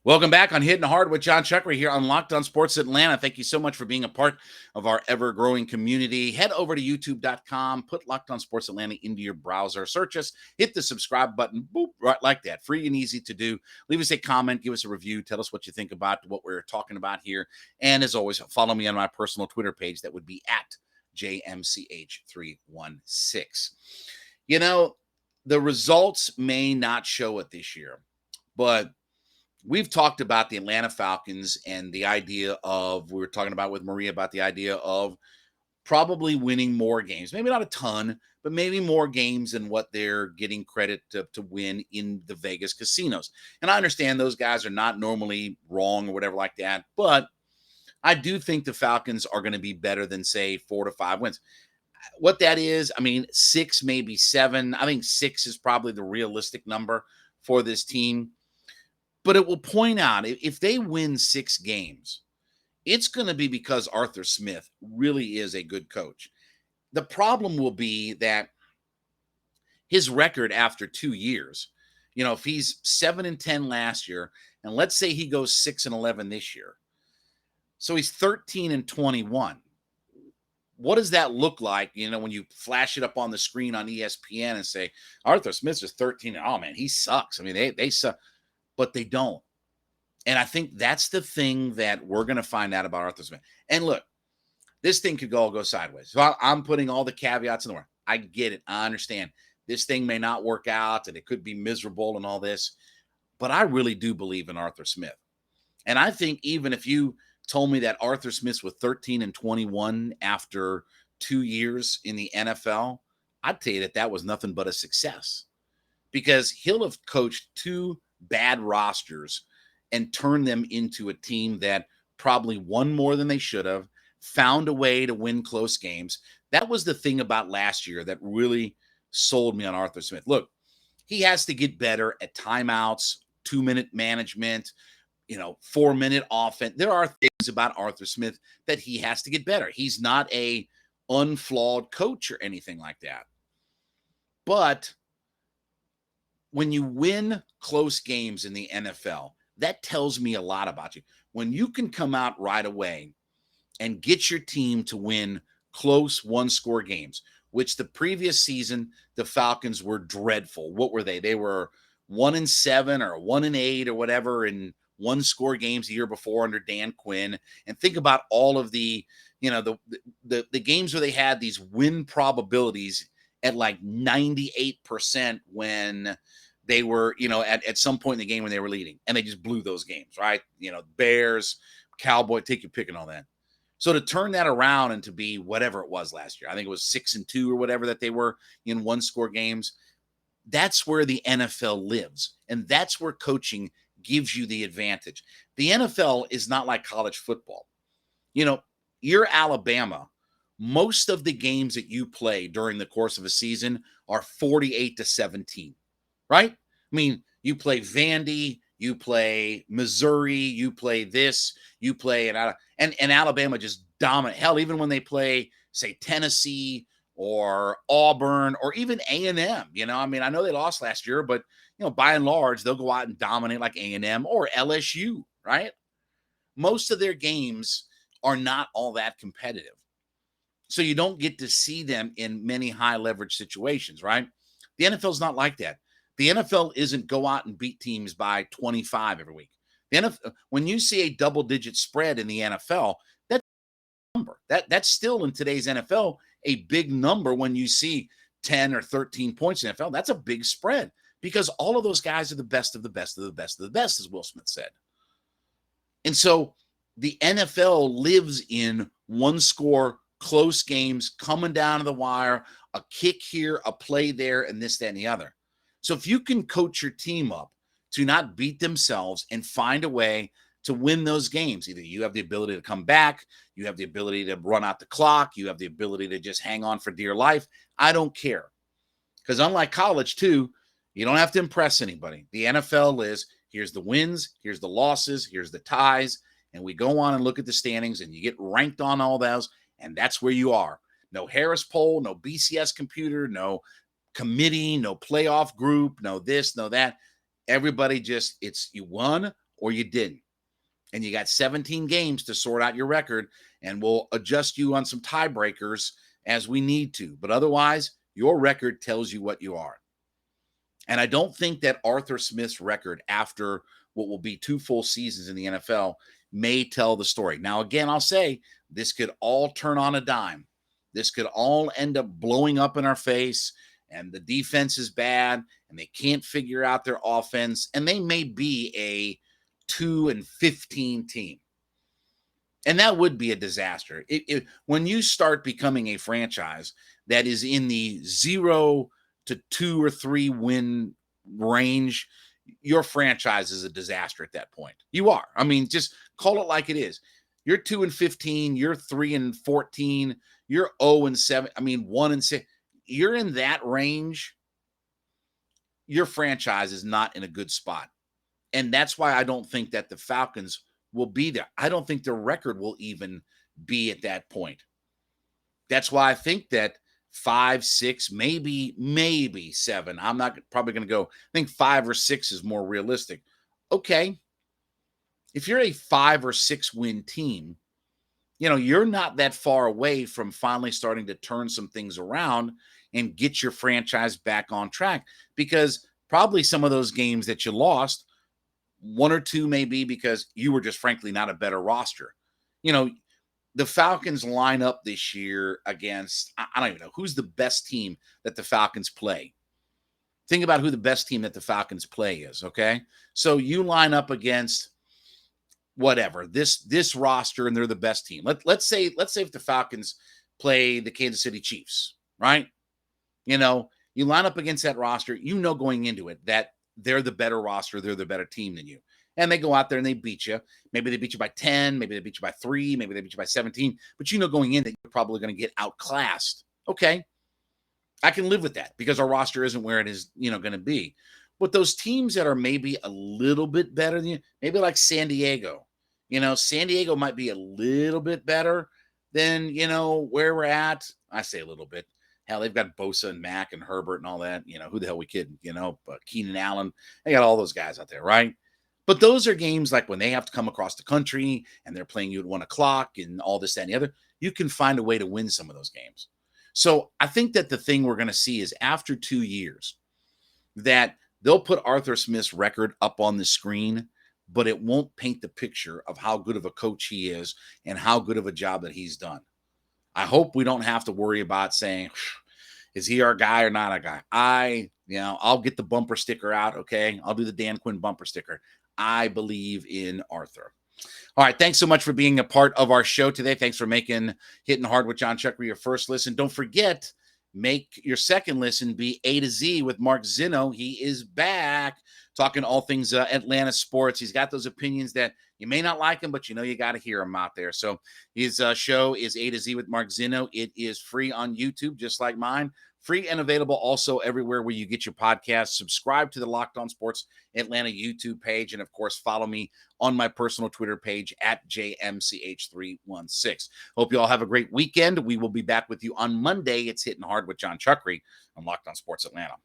Welcome back on Hittin Hard with Jon Chuckery here on Locked On Sports Atlanta. Thank you so much for being a part of our ever-growing community. Head over to youtube.com, put Locked On Sports Atlanta into your browser, search us, hit the subscribe button, boop, right like that. Free and easy to do. Leave us a comment, give us a review, tell us what you think about what we're talking about here. And as always, follow me on my personal Twitter page. That would be at JMCH316. You know, the results may not show it this year, but we've talked about the Atlanta Falcons and the idea of, we were talking about with Maria about the idea of probably winning more games. Maybe not a ton, but maybe more games than what they're getting credit to win in the Vegas casinos. And I understand those guys are not normally wrong or whatever like that, but I do think the Falcons are going to be better than, say, 4 to 5 wins. What that is, I mean, 6, maybe 7. I think 6 is probably the realistic number for this team. But it will point out, if they win 6 games, it's going to be because Arthur Smith really is a good coach. The problem will be that his record after 2 years, if he's 7-10 last year, and let's say he goes 6-11 this year, so he's 13-21. What does that look like, when you flash it up on the screen on ESPN and say, Arthur Smith's just 13, oh man, he sucks. I mean, they suck. But they don't. And I think that's the thing that we're going to find out about Arthur Smith. And look, this thing could all go sideways. So I'm putting all the caveats in the world. I get it. I understand. This thing may not work out and it could be miserable and all this. But I really do believe in Arthur Smith. And I think even if you told me that Arthur Smith was 13-21 after 2 years in the NFL, I'd tell you that was nothing but a success. Because he'll have coached 2 bad rosters and turn them into a team that probably won more than they should have, found a way to win close games. That was the thing about last year that really sold me on Arthur Smith. Look, he has to get better at timeouts, 2-minute management, 4-minute offense. There are things about Arthur Smith that he has to get better. He's not a unflawed coach or anything like that. But when you win close games in the NFL, that tells me a lot about you. When you can come out right away and get your team to win close one-score games, which the previous season, the Falcons were dreadful. What were they? They were 1-7 or 1-8 or whatever in one-score games the year before under Dan Quinn. And think about all of the games where they had these win probabilities at like 98% when they were, at some point in the game when they were leading, and they just blew those games, right? Bears, Cowboy, take your pick and all that. So to turn that around and to be whatever it was last year, I think it was 6-2 or whatever that they were in one-score games, that's where the NFL lives. And that's where coaching gives you the advantage. The NFL is not like college football. You're Alabama. Most of the games that you play during the course of a season are 48-17, right? I mean, you play Vandy, you play Missouri, you play this, you play and Alabama just dominate. Hell, even when they play, say, Tennessee or Auburn or even A&M, I mean, I know they lost last year, but by and large, they'll go out and dominate like A&M or LSU, right? Most of their games are not all that competitive. So you don't get to see them in many high leverage situations, right? The NFL's not like that. The NFL isn't go out and beat teams by 25 every week. The NFL, when you see a double-digit spread in the NFL, that's a number. That's still in today's NFL a big number when you see 10 or 13 points in the NFL. That's a big spread because all of those guys are the best of the best of the best of the best, as Will Smith said. And so the NFL lives in one-score close games, coming down to the wire, a kick here, a play there, and this, that, and the other. So if you can coach your team up to not beat themselves and find a way to win those games, either you have the ability to come back, you have the ability to run out the clock, you have the ability to just hang on for dear life, I don't care. Because unlike college, too, you don't have to impress anybody. The NFL is, here's the wins, here's the losses, here's the ties, and we go on and look at the standings, and you get ranked on all those, and that's where you are. No Harris poll, no BCS computer, no committee, no playoff group, no this, no that. Everybody just, it's you won or you didn't. And you got 17 games to sort out your record, and we'll adjust you on some tiebreakers as we need to. But otherwise, your record tells you what you are. And I don't think that Arthur Smith's record after what will be 2 full seasons in the NFL may tell the story. Now, again, I'll say this could all turn on a dime. This could all end up blowing up in our face, and the defense is bad, and they can't figure out their offense, and they may be a 2-15 team. And that would be a disaster. When you start becoming a franchise that is in the 0 to 2 or 3 win range, your franchise is a disaster at that point. You are. I mean, just call it like it is. You're 2-15, you're 3-14, you're 0-7, I mean 1-6. You're in that range. Your franchise is not in a good spot. And that's why I don't think that the Falcons will be there. I don't think their record will even be at that point. That's why I think that 5, 6, maybe 7. I'm not probably going to go. I think 5 or 6 is more realistic. Okay. If you're a 5 or 6 win team, you're not that far away from finally starting to turn some things around and get your franchise back on track, because probably some of those games that you lost, 1 or 2 may be because you were just frankly not a better roster. The Falcons line up this year against, I don't even know, who's the best team that the Falcons play. Think about who the best team that the Falcons play is, okay? So you line up against whatever, this roster, and they're the best team. Let's say if the Falcons play the Kansas City Chiefs, right? You line up against that roster, going into it that they're the better roster, they're the better team than you. And they go out there and they beat you. Maybe they beat you by 10, maybe they beat you by 3, maybe they beat you by 17, but going in that you're probably going to get outclassed. Okay. I can live with that because our roster isn't where it is, going to be. But those teams that are maybe a little bit better than you, maybe like San Diego, San Diego might be a little bit better than, where we're at. I say a little bit. Hell, they've got Bosa and Mack and Herbert and all that. Who the hell we kidding? Keenan Allen. They got all those guys out there, right? But those are games like when they have to come across the country and they're playing you at 1 o'clock and all this, that, and the other. You can find a way to win some of those games. So I think that the thing we're going to see is after 2 years that they'll put Arthur Smith's record up on the screen, but it won't paint the picture of how good of a coach he is and how good of a job that he's done. I hope we don't have to worry about saying, is he our guy or not our guy? I'll get the bumper sticker out, okay? I'll do the Dan Quinn bumper sticker. I believe in Arthur. All right, thanks so much for being a part of our show today. Thanks for making Hittin' Hard with Jon Chuckery your first listen. Don't forget, make your second listen be A to Z with Mark Zinno. He is back talking all things Atlanta sports. He's got those opinions that you may not like him, but you got to hear him out there. So his show is A to Z with Mark Zinno. It is free on YouTube, just like mine. Free and available also everywhere where you get your podcasts. Subscribe to the Locked On Sports Atlanta YouTube page. And, of course, follow me on my personal Twitter page at JMCH316. Hope you all have a great weekend. We will be back with you on Monday. It's Hittin' Hard with Jon Chuckery on Locked On Sports Atlanta.